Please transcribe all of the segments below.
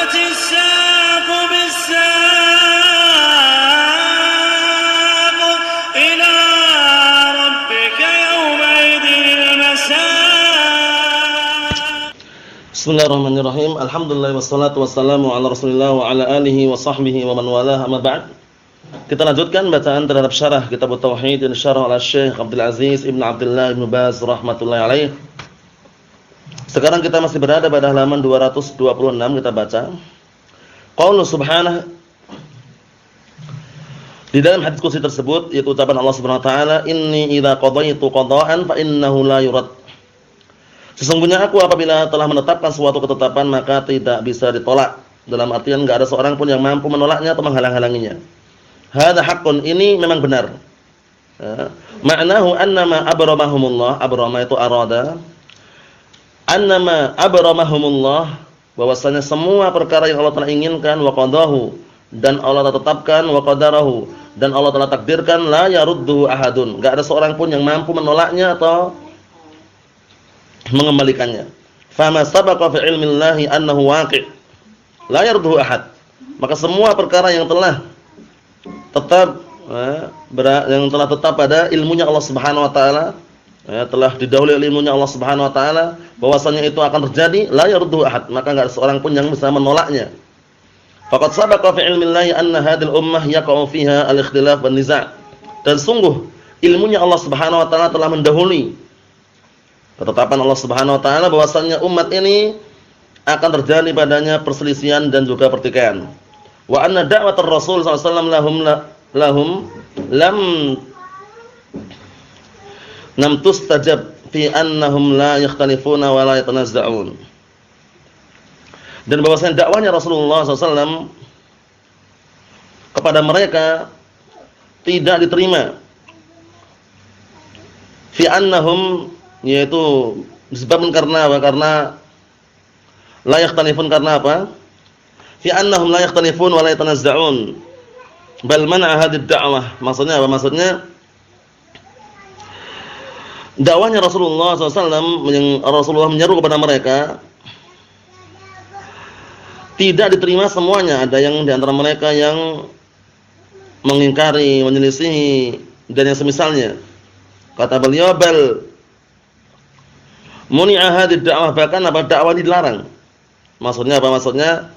والتفت الساق بالساق إلى ربك يومئذ المساق. Bismillahirrahmanirrahim. Alhamdulillah wassalatu wassalamu ala Rasulillah wa ala alihi wa sahbihi wa man walah. Amma ba'd. Kita lanjutkan bacaan terhadap syarah Kitab Tauhid yang disyarah oleh Syekh Abdul Aziz Ibn Abdullah Ibn Baz rahmatullahi alaih. Sekarang kita masih berada pada halaman 226, kita baca. Qaulu subhanahu, di dalam hadis qudsi tersebut yaitu ucapan Allah Subhanahu wa taala, inni idza qadaitu qada'an fa innahu la yurad. Sesungguhnya aku apabila telah menetapkan suatu ketetapan maka tidak bisa ditolak. Dalam artian enggak ada seorang pun yang mampu menolaknya atau menghalang-halanginya. Hada haqqun, ini memang benar. Ma'nahu annama abramahumullah, abrama itu arada. Annama abramahumullah, bahwasanya semua perkara yang Allah telah inginkan, wa qadahu, dan Allah telah tetapkan, wa qadarahu, dan Allah telah takdirkan, la yarudduhu ahadun. Enggak ada seorang pun yang mampu menolaknya atau mengembalikannya. Fama sabaqa fi ilmillahi annahu waqi', la yarduhu ahad. Maka semua perkara yang telah tetap pada ilmunya Allah Subhanahu wa taala, telah didahului oleh ilmunya Allah Subhanahu wa taala bahwasanya itu akan terjadi, la yarduhu ahad, maka enggak ada seorang pun yang bisa menolaknya. Faqad sabaqa fi ilmillahi anna hadhil ummah yaqa'u fiha al-ikhtilaf wan niza'. Dan sungguh ilmunya Allah Subhanahu wa taala telah mendahului ketetapan Allah Subhanahu wa taala bahwasanya umat ini akan terjadi padanya perselisihan dan juga pertikaian. Wa anna da'watar Rasul sallallahu alaihi wasallam lam tustajab fi annahum la yakhtalifuna wa la yatanazza'un. Dan bahwasanya dakwahnya Rasulullah SAW kepada mereka tidak diterima. Fi annahum, yaitu disebabkan karena apa? Karena la yakhtalifun, karena apa? Fi annahum la yakhtalifun wa la yatanazza'un. Bal man'a hadhihi ad-da'wah. Maksudnya apa? Maksudnya dakwahnya Rasulullah SAW yang Rasulullah menyeru kepada mereka tidak diterima semuanya. Ada yang di antara mereka yang mengingkari, menyelisihi dan yang semisalnya. Kata beliau, bal muni'a hadhihi ad-da'wah, bahkan apa, dakwah dilarang. Maksudnya apa? Maksudnya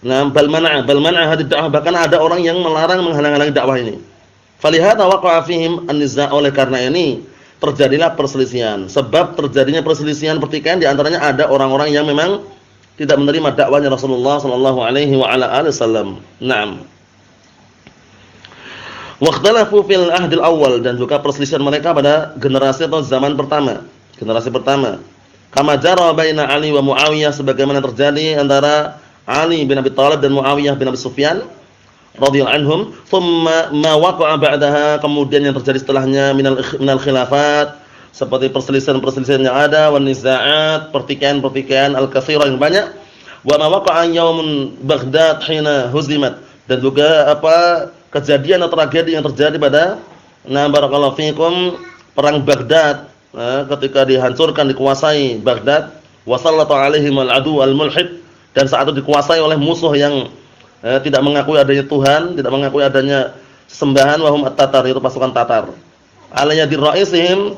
bal man'a hadhihi ad-da'wah, bahkan ada orang yang melarang, menghalang-halangi dakwah ini. Falihada waqa'a fihim an-niza', oleh karena ini terjadilah perselisihan. Sebab terjadinya perselisihan pertikaian di antaranya ada orang-orang yang memang tidak menerima dakwahnya Rasulullah sallallahu alaihi wa ala alihi wasallam. Naam. Waqtalafu fil ahdil awal, dan juga perselisihan mereka pada generasi atau zaman pertama, generasi pertama. Kama jara baina Ali wa Muawiyah, sebagaimana terjadi antara Ali bin Abi Thalib dan Muawiyah bin Abi Sufyan radhiyallahu anhum. Thumma ma waqa'a ba'daha, kemudian yang terjadi setelahnya minal khilafat, seperti perselisihan-perselisihan yang ada, wan niza'at, pertikaian-pertikaian al-katsira yang banyak, wa ma waqa'a yaumun Baghdad hina huzimat, dan juga apa, kejadian atau tragedi yang terjadi pada barakallahu fikum perang Baghdad, ketika dihancurkan, dikuasai Baghdad, wa sallatu alaihim al-adu al-mulhid, dan saat itu dikuasai oleh musuh yang tidak mengakui adanya Tuhan, tidak mengakui adanya sembahan, wahum at-Tatar, itu pasukan Tatar. Alayya dirraisihim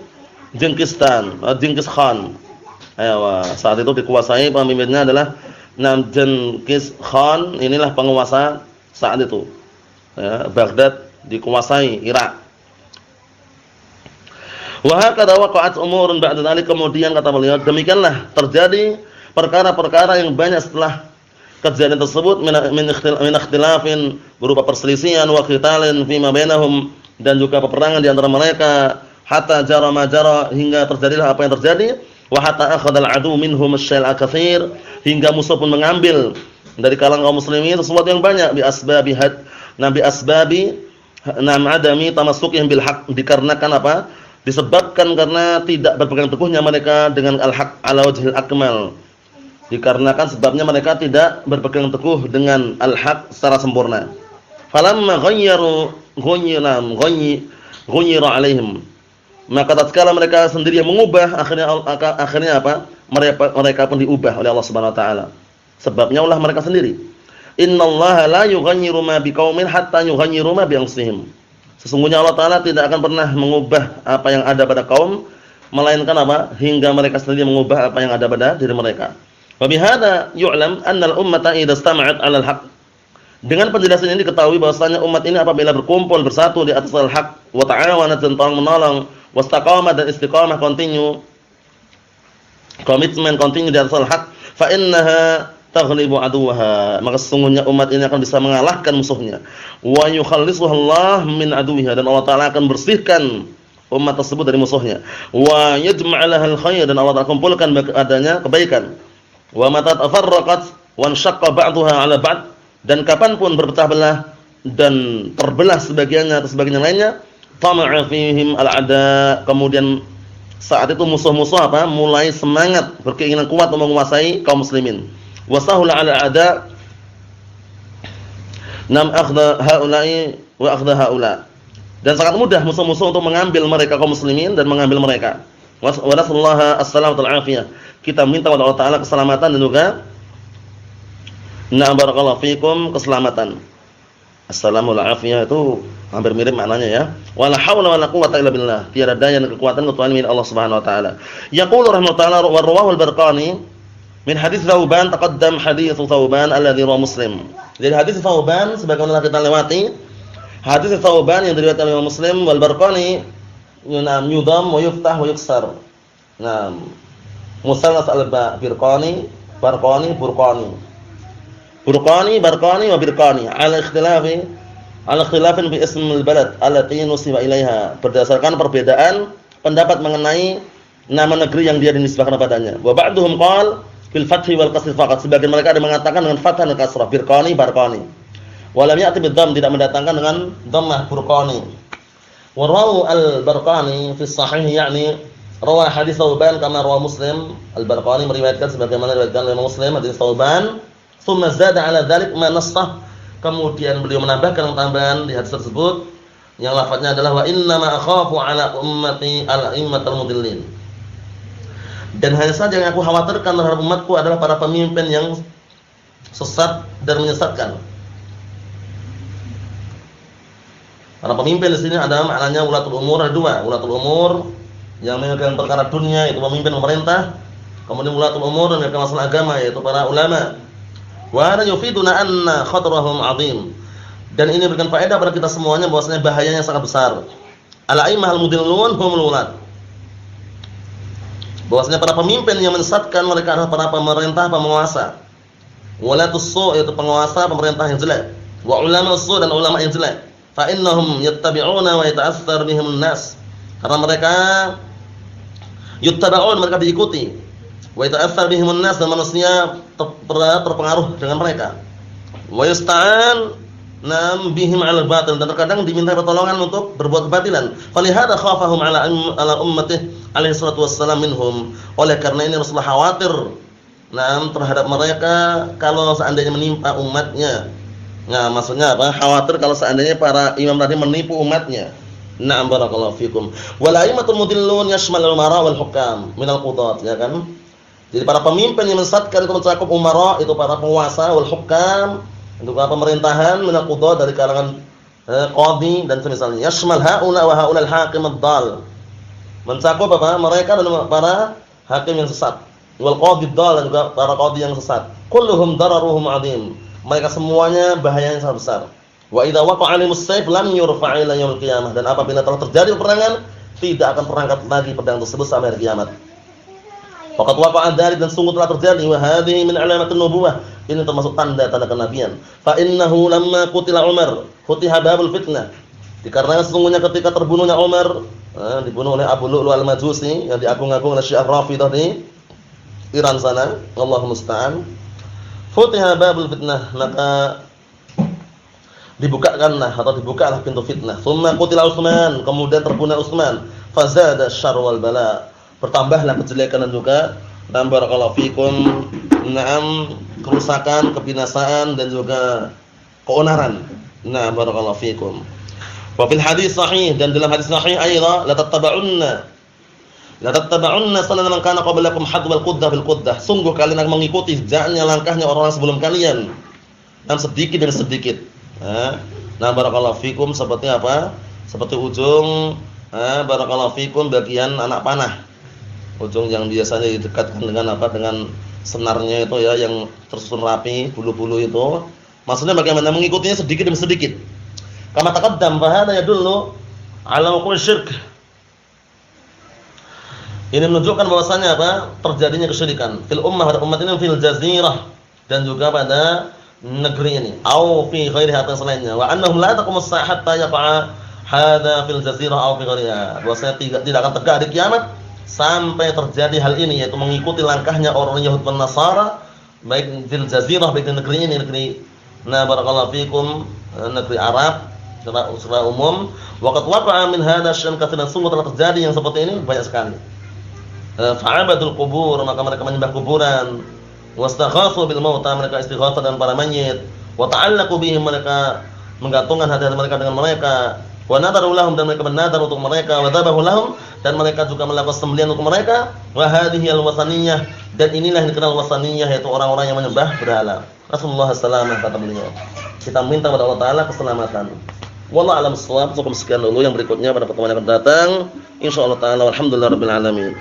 Genghis Khan. Saat itu dikuasai, pemimpinnya adalah Genghis Khan, inilah penguasa saat itu. Baghdad dikuasai Irak. Wa hakadha waqa'at umurun ba'da dzalik, kemudian kata beliau demikianlah terjadi perkara-perkara yang banyak setelah kejadian tersebut, min ikhtilafin, berupa perselisihan, wa qitalin fima bainahum, dan juga peperangan di antara mereka, hatta jara ma jara, hingga terjadilah apa yang terjadi, wa hatta akhadha al-adu minhum asy-syai'a katsir, hingga musuh pun mengambil dari kalangan kaum muslimin sesuatu yang banyak, bi asbabi adami tamassukihim bil haqq, dikarenakan apa? Disebabkan karena tidak berpegang teguhnya mereka dengan al-haq ala wajhil akmal, dikarenakan sebabnya mereka tidak berpegang teguh dengan al-haq secara sempurna. Falamma ghayyira alaihim, maka tatkala mereka sendiri yang mengubah, akhirnya apa? Mereka pun diubah oleh Allah Subhanahu wa taala. Sebabnya ulah mereka sendiri. Innallaha la yughayyiru ma biqaumin hatta yughayyiru ma bi anfusihim. Sesungguhnya Allah Ta'ala tidak akan pernah mengubah apa yang ada pada kaum, melainkan apa? Hingga mereka sendiri mengubah apa yang ada pada diri mereka. Wa bihadza yu'lam anna al-ummata idza istama'at 'ala al-haq. Dengan penjelasan ini diketahui bahwasanya umat ini apabila berkumpul bersatu di atas al-haq wa ta'awanat dan tolong menolong, wastaqamah dan istiqamah continue, komitmen continue di atas al-haq, fa innaha taghlibu aduwaha, maka sesungguhnya umat ini akan bisa mengalahkan musuhnya. Wa yukhallisuha Allah min aduwiha, dan Allah Ta'ala akan bersihkan umat tersebut dari musuhnya. Wa yajma'laha al-khair, dan Allah Ta'ala kumpulkan adanya kebaikan. Wa mata tafarraqat wa anshaqqa ba'daha 'ala ba'd, dan kapanpun berpecah belah dan terbelah sebagiannya atas sebagian lainnya, tama'a fihim al-'ada, kemudian saat itu musuh-musuh apa? Mulai semangat, berkeinginan kuat untuk menguasai kaum muslimin. Wasahula 'ala a'da nam akhdha haula'i wa akhdha haula, dan sangat mudah musuh-musuh untuk mengambil mereka kaum muslimin dan mengambil mereka. Wa nasallaha as-salamata wal afiyah, kita minta kepada Allah Ta'ala keselamatan dan juga na'am barakallahu fikum keselamatan. Assalamu afiyah itu hampir mirip maknanya ya. Wala haula wala quwwata illa billah, tiada daya dan kekuatan kecuali milik Allah Subhanahu wa taala. Yaqulu rahimahullah ta'ala wa rawahu al-Barqani min hadis Thauban, taqaddam hadis Thauban alladhi rawahu Muslim. Jadi hadis Thauban sebagaimana kita lewati, hadis Thauban yang diriwayatkan oleh Muslim, wal Barqani yudam wa yuftah wa yuksar. Musallas al-ba, Barqani, Barqani, Burqani. Burqani, Barqani wa Birqani ala ikhtilafin fi ism al-balad allati nusiba ilaiha, berdasarkan perbedaan pendapat mengenai nama negeri yang dia dinisbahkan kepadanya. Wa ba'duhum qala bil fathi wal kasr faqat, sebagian mereka ada mengatakan dengan fathah dan kasrah, Birqani, Barqani. Wa lam ya'ti bid dhamm, tidak mendatangkan dengan dhammah, Burqani. Wa rawu al-Barqani fi sahih, yakni rawa hadis Thauban kama rawa Muslim. Al-Barqani meriwayatkan sebagaimana diriwayatkan oleh Muslim hadis Thauban. Tsumma zada 'ala dzalik ma nasah, kemudian beliau menambahkan tambahan di hadis tersebut yang lafadznya adalah wa inna ma akhafu 'ala ummati al-a'immatul mudillin, dan hanya saja yang aku khawatirkan terhadap umatku adalah para pemimpin yang sesat dan menyesatkan. Para pemimpin di sini ada maknanya ulatul umur, ada dua. Ulatul umur yang memegang perkara dunia, itu pemimpin pemerintah. Kemudian ulatul umur yang memegang masalah agama, yaitu para ulama. Wa ana yufiduna anna khatrahum 'azim, dan ini berikan faedah pada kita semuanya bahwasanya bahayanya sangat besar. Al-a'immah al-mudillun humul wulad, bahwasanya para pemimpin yang menyesatkan mereka adalah para pemerintah, penguasa. Walatus su', yaitu penguasa pemerintah yang jelek. Wa ulama su', dan ulama yang jelek. Fa innahum yattabi'una wa yata'assar bihim an-nas, karena mereka yuttaba'un, mereka diikuti. Wa yata'assar bihim an-nas, dan manusia terpengaruh dengan mereka. Wa yusta'an nam bihim 'alal batil, dan terkadang diminta pertolongan untuk berbuat kebatilan. Falihada khafahum ala ummatihi alaihi salatu wassalam minhum, oleh karena ini Rasulullah khawatir terhadap mereka kalau seandainya menimpa umatnya. Nah, maksudnya apa? Khawatir kalau seandainya para imam tadi menipu umatnya. Na'am barakallahu fikum. Wal a'immatul mudillun yashmalul umara wal hukam minal qudat, ya kan? Jadi para pemimpin yang menyesatkan itu mencakup umara, itu para penguasa, wal hukam, untuk pemerintahan, minal qudat, dari kalangan qadhi dan semisalnya. Yashmal haula wa haula al-hakim ad-dal, mencakup apa? Mereka dan para hakim yang sesat. Wal qadhi ad-dal, dan juga para qadhi yang sesat. Kulluhum dararuhum 'adzim, mereka semuanya bahayanya sangat besar. Wa idza waqa'a 'alimus sayf lam yurfa' ila yaumil qiyamah, dan apabila telah terjadi peperangan tidak akan terangkat lagi pedang tersebut sampai hari kiamat. Faqad waqa'a dzalik, dan sungguh telah terjadi. Wa hadhihi min 'alamatin nubuwah, ini termasuk tanda-tanda kenabian. Fa innahu lamma qutila Umar futiha babul fitnah, dikarenakan sesungguhnya ketika terbunuhnya Umar, dibunuh oleh Abu Lu'lu' al-Majusi yang diagung-agung oleh Syiah Rafidah di Iran sana, Allahu musta'an. Futiha babul fitnah, maka dibukakanlah atau dibukalah pintu fitnah. Tsumma qutila Utsman, kemudian terbunuh Utsman. Fazada syarr wal bala, bertambahlah kejelekan dan juga barakallahu fikum kerusakan, kebinasaan dan juga keonaran. Barakallahu fikum. Wa fil hadis sahih, dan dalam hadis sahih aidha la tattaba'unna sanana man kana qablakum hadwal quddah bil quddah, sungguh kalian akan mengikuti jalannya langkahnya orang-orang sebelum kalian. sedikit demi sedikit. Nah, barakallahu fikum seperti apa? Seperti ujung barakallahu fikum bagian anak panah. Ujung yang biasanya didekatkan dengan apa? Dengan senarnya itu ya, yang tersusun rapi, bulu-bulu itu. Maksudnya bagaimana mengikutinya sedikit demi sedikit. Kama taqaddam fa hada yadullu ala wuqu' syirk. Ini menunjukkan bahwasanya apa? Terjadinya kesyirikan fil ummah, pada umat ini, fil jazirah, dan juga pada negeri ini, au fi ghairiha, atau selainnya. Wa annahum la taqumus sa'ah hatta yaqa hadza fil jazirah au fi ghairiha. Bahwasanya tidak akan tegak di kiamat sampai terjadi hal ini, yaitu mengikuti langkahnya orang Yahudi dan Nasara, baik fil jazirah, baik di negeri ini, negeri barakallahu fikum, negeri Arab secara umum. Wa qad waqa'a min hadza syam katsiran, sungguh telah terjadi yang seperti ini banyak sekali. Fa'abadul qubur, maka mereka menyembah kuburan. Wastaghatsu bil mauta, mereka istighatsah dengan para mayit. Wa ta'allaqu bihim, mereka menggantungkan hati-hati mereka dengan mereka. Wa nadaru lahum, dan mereka bernadar untuk mereka. Wa dzabahu lahum, dan mereka juga melakukan sembelihan untuk mereka. Wa hadhihi al-wasaniyah, dan inilah yang dikenal wasaniyah, yaitu orang-orang yang menyembah berhala. Rasulullah sallallahu alaihi wasallam kata beliau. Kita minta kepada Allah Taala keselamatan. Wallahu a'lam bissawab. Cukup sekian dulu, yang berikutnya pada pertemuan yang akan datang insyaallah taala. Walhamdulillahirabbil alamin.